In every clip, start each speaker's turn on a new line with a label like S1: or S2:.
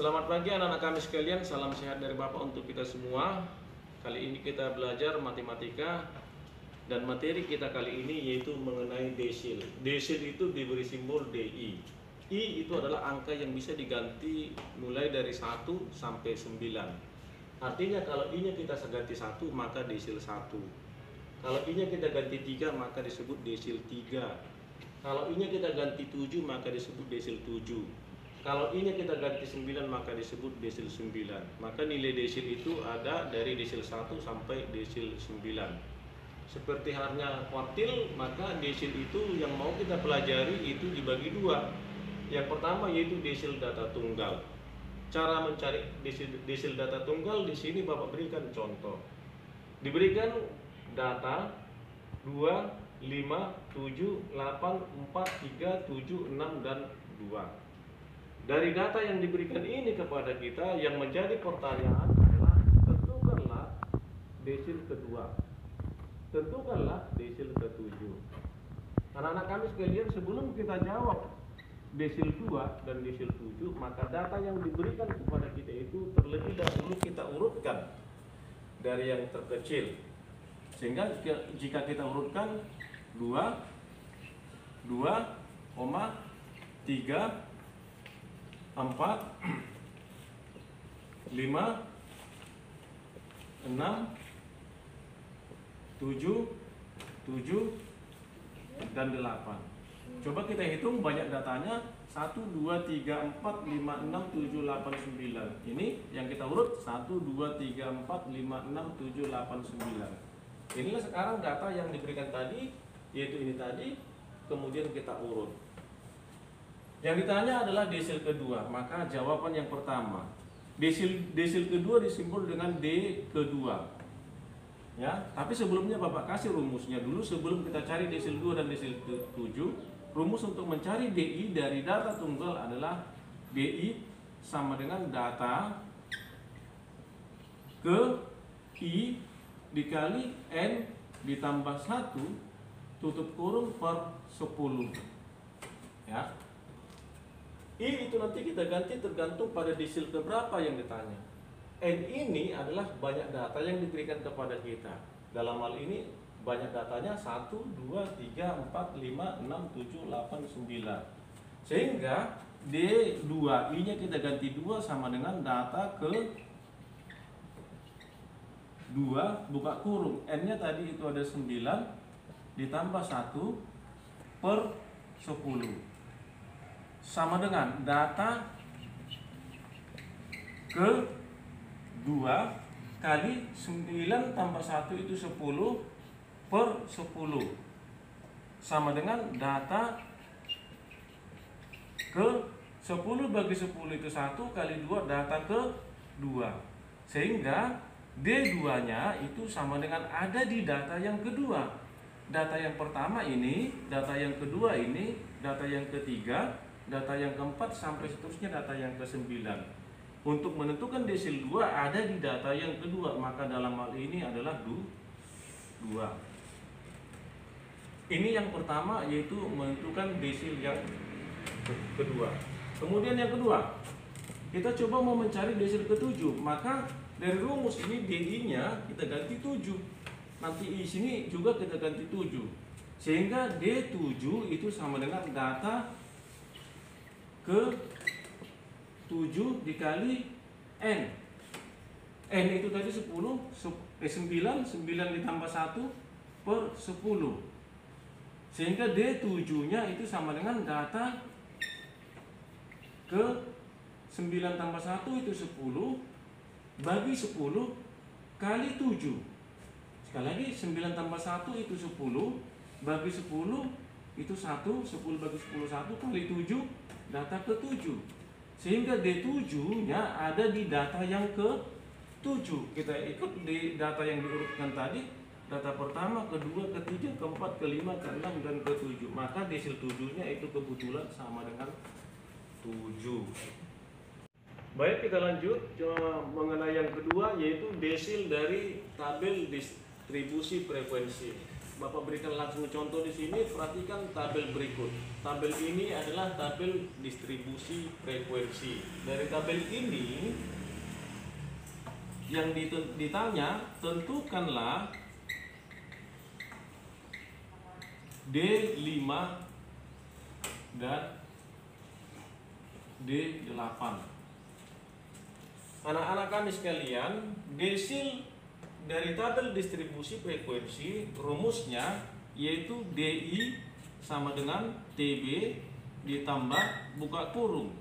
S1: Selamat pagi anak-anak kami sekalian, salam sehat dari Bapak untuk kita semua. Kali ini kita belajar matematika dan materi kita kali ini yaitu mengenai desil. Desil itu diberi simbol DI. I itu adalah angka yang bisa diganti mulai dari 1 sampai 9. Artinya kalau I-nya kita ganti 1 maka desil 1. Kalau I-nya kita ganti 3 maka disebut desil 3. Kalau I-nya kita ganti 7 maka disebut desil 7. Kalau I-nya kita ganti 9 maka disebut desil 9. Maka nilai desil itu ada dari desil 1 sampai desil 9. Seperti halnya kuartil, maka desil itu yang mau kita pelajari itu dibagi dua. Yang pertama yaitu desil data tunggal. Cara mencari desil data tunggal di sini Bapak berikan contoh. Diberikan data 2, 5, 7, 8, 4, 3, 7, 6, dan 2. Dari data yang diberikan ini kepada kita, yang menjadi pertanyaan adalah tentukanlah desil kedua, tentukanlah desil ke-7. Anak-anak kami sekalian, sebelum kita jawab desil 2 dan desil 7, maka data yang diberikan kepada kita itu terlebih dahulu kita urutkan dari yang terkecil. Sehingga jika kita urutkan 2, 3, 4, 5, 6, 7, dan 8. Coba kita hitung banyak datanya. 1, 2, 3, 4, 5, 6, 7, 8, 9. Ini yang kita urut 1, 2, 3, 4, 5, 6, 7, 8, 9. Inilah sekarang data yang diberikan tadi, yaitu ini tadi. Kemudian kita urut. Yang ditanya adalah desil kedua, maka jawaban yang pertama, desil kedua disimbol dengan D kedua. Ya, tapi sebelumnya Bapak kasih rumusnya dulu sebelum kita cari desil 2 dan desil ke-7. Rumus untuk mencari DI dari data tunggal adalah DI sama dengan data ke I dikali N ditambah 1 tutup kurung per 10. Ya. I itu nanti kita ganti tergantung pada desil keberapa yang ditanya. N ini adalah banyak data yang diberikan kepada kita. Dalam hal ini banyak datanya 1, 2, 3, 4, 5, 6, 7, 8, 9. Sehingga D2 I nya kita ganti 2 sama dengan data ke 2 buka kurung. N nya tadi itu ada 9 ditambah 1 per 10. Sama dengan data ke 2 kali 9 tambah 1 itu 10 per 10. Sama dengan data ke 10 bagi 10 itu 1 kali 2 data ke 2. Sehingga D2 nya itu sama dengan ada di data yang kedua. Data yang pertama ini, data yang kedua ini, data yang ketiga, data yang keempat, sampai seterusnya data yang ke-9. Untuk menentukan desil 2 ada di data yang kedua, maka dalam hal ini adalah 2. Ini yang pertama, yaitu menentukan desil yang kedua. Kemudian yang kedua, kita coba mau mencari desil ke-7, maka dari rumus ini DI nya kita ganti 7. Nanti di sini juga kita ganti 7. Sehingga D7 itu sama dengan data ke 7 dikali N. N itu tadi 9 ditambah 1 per 10. Sehingga D7 nya itu sama dengan data ke 9 tambah 1 itu 10 bagi 10 kali 7. Sekali lagi 9 tambah 1 itu 10 bagi 10 itu 1, 10 bagi 10 1 kali 7 data ke-7. Sehingga D7 nya ada di data yang ke-7. Kita ikut di data yang diurutkan tadi. Data pertama, kedua, ketiga, keempat, kelima, keenam, dan ke-7. Maka desil 7 nya itu kebetulan sama dengan 7. Baik, kita lanjut mengenai yang kedua, yaitu desil dari tabel distribusi frekuensi. Bapak berikan langsung contoh di sini. Perhatikan tabel berikut. Tabel ini adalah tabel distribusi frekuensi. Dari tabel ini yang ditanya, tentukanlah D5 dan D8. Anak-anak kami sekalian, desil dari tabel distribusi frekuensi rumusnya yaitu DI sama dengan TB ditambah buka kurung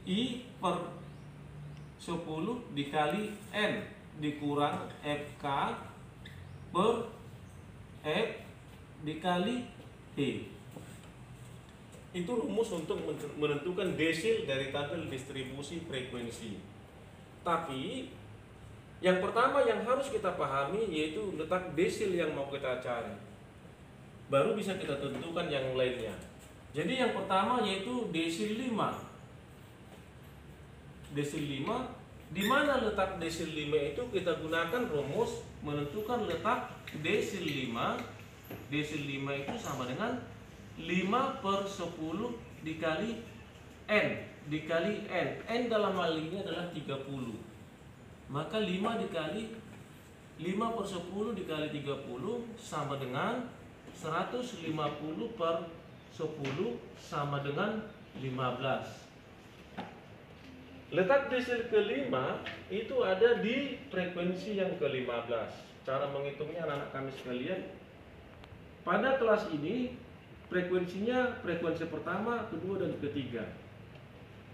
S1: I per 10 dikali N dikurang FK per F dikali P. Itu rumus untuk menentukan desil dari tabel distribusi frekuensi. Tapi yang pertama yang harus kita pahami yaitu letak desil yang mau kita cari. Baru bisa kita tentukan yang lainnya. Jadi yang pertama yaitu desil 5. Desil 5, di mana letak desil 5 itu kita gunakan rumus menentukan letak desil 5. Desil 5 itu sama dengan 5 per 10 dikali N dikali N. N dalam hal ini adalah 30. Maka 5 dikali 5 per 10 dikali 30 sama dengan 150 per 10 sama dengan 15. Letak desil kelima itu ada di frekuensi yang ke-15. Cara menghitungnya anak-anak kami sekalian, pada kelas ini frekuensinya frekuensi pertama, kedua, dan ketiga.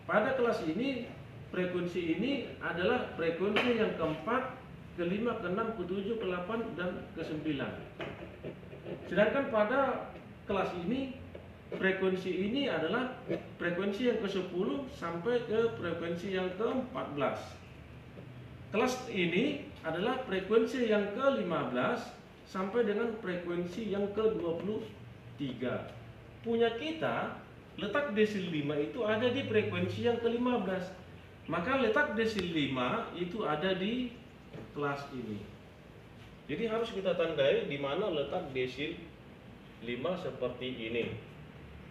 S1: Pada kelas ini frekuensi ini adalah frekuensi yang keempat, kelima, keenam, ketujuh, ke-8, dan ke-9. Sedangkan pada kelas ini frekuensi ini adalah frekuensi yang ke-10 sampai ke frekuensi yang ke-14. Kelas ini adalah frekuensi yang ke-15 sampai dengan frekuensi yang ke-23. Punya kita, letak desil 5 itu ada di frekuensi yang ke-15. Maka letak desil 5 itu ada di kelas ini. Jadi harus kita tandai di mana letak desil 5 seperti ini.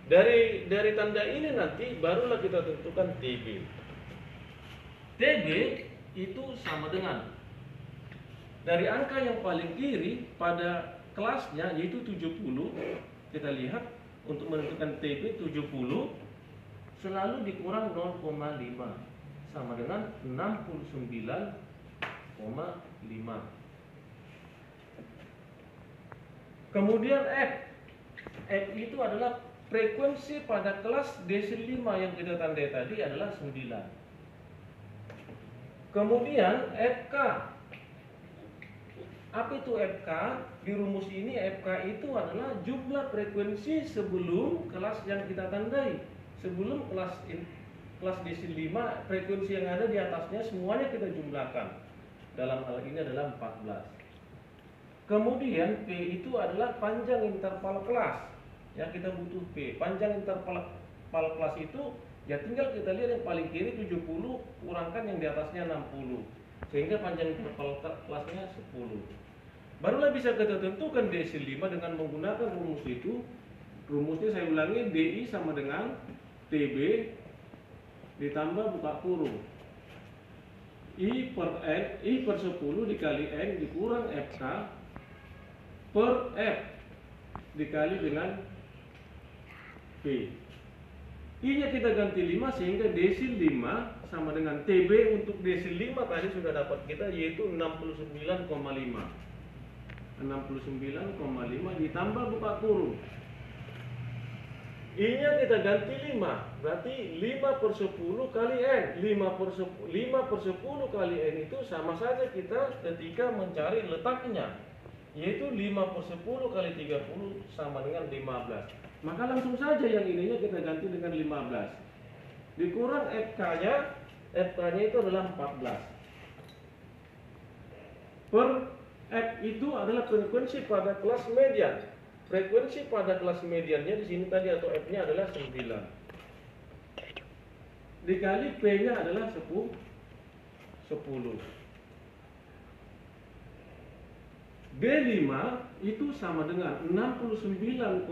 S1: Dari tanda ini nanti barulah kita tentukan TB. TB itu sama dengan dari angka yang paling kiri pada kelasnya yaitu 70. Kita lihat untuk menentukan TB 70 selalu dikurang 0,5 sama dengan 69,5. Kemudian F itu adalah frekuensi pada kelas desil 5 yang kita tandai tadi adalah 9. Kemudian FK. Apa itu FK? Di rumus ini FK itu adalah jumlah frekuensi sebelum kelas yang kita tandai. Sebelum kelas desil 5, frekuensi yang ada di atasnya semuanya kita jumlahkan. Dalam hal ini adalah 14. Kemudian P itu adalah panjang interval kelas. Yang kita butuh P. Panjang interval kelas itu ya tinggal kita lihat yang paling kiri 70 kurangkan yang di atasnya 60. Sehingga panjang interval kelasnya 10. Barulah bisa kita tentukan desil 5 dengan menggunakan rumus itu. Rumusnya saya ulangi, DI sama dengan TB ditambah buka kurung I per 10 dikali N dikurang FK per F dikali dengan P. I-nya kita ganti 5 sehingga desil 5 sama dengan TB untuk desil 5 tadi sudah dapat kita yaitu 69,5. 69,5 ditambah buka kurung. I-nya kita ganti 5, berarti 5 per 10 kali N. 5 per 10 kali N itu sama saja kita ketika mencari letaknya, yaitu 5 per 10 kali 30 sama dengan 15. Maka langsung saja yang ininya kita ganti dengan 15. Dikurang FK-nya, FK-nya itu adalah 14. Per F itu adalah frekuensi pada kelas median. Frekuensi pada kelas mediannya di sini tadi atau F-nya adalah 9. Dikali P-nya adalah 10. D5 itu sama dengan 69,5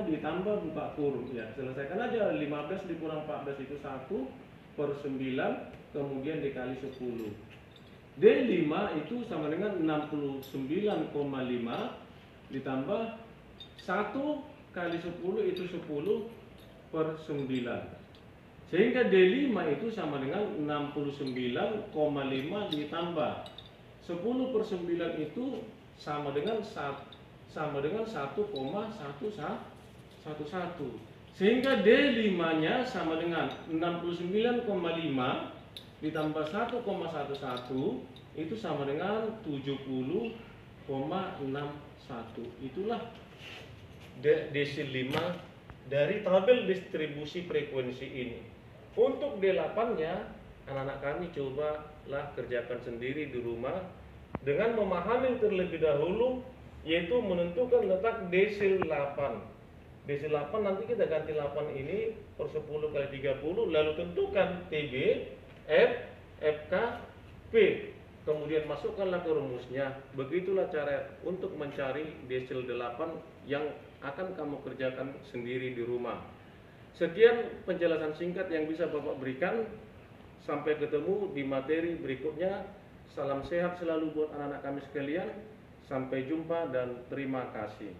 S1: ditambah buka kurung ya. Selesaikan aja, 15 dikurang 14 itu 1/9, kemudian dikali 10. D5 itu sama dengan 69,5 ditambah 1 kali 10 itu 10/9. Sehingga D5 itu sama dengan 69,5 ditambah 10/9 itu sama dengan 1,1111. Sehingga D5-nya sama dengan 69,5 ditambah 1,11 itu sama dengan 70,61. Itulah desil 5 dari tabel distribusi frekuensi ini. Untuk D8-nya, anak-anak kami cobalah kerjakan sendiri di rumah dengan memahami terlebih dahulu, yaitu menentukan letak desil 8. Desil 8 nanti kita ganti 8 ini per 10 kali 30, lalu tentukan TB, F, FK, P. Kemudian masukkanlah ke rumusnya. Begitulah cara untuk mencari desil 8 yang akan kamu kerjakan sendiri di rumah. Sekian penjelasan singkat yang bisa Bapak berikan. Sampai ketemu di materi berikutnya. Salam sehat selalu buat anak-anak kami sekalian. Sampai jumpa dan terima kasih.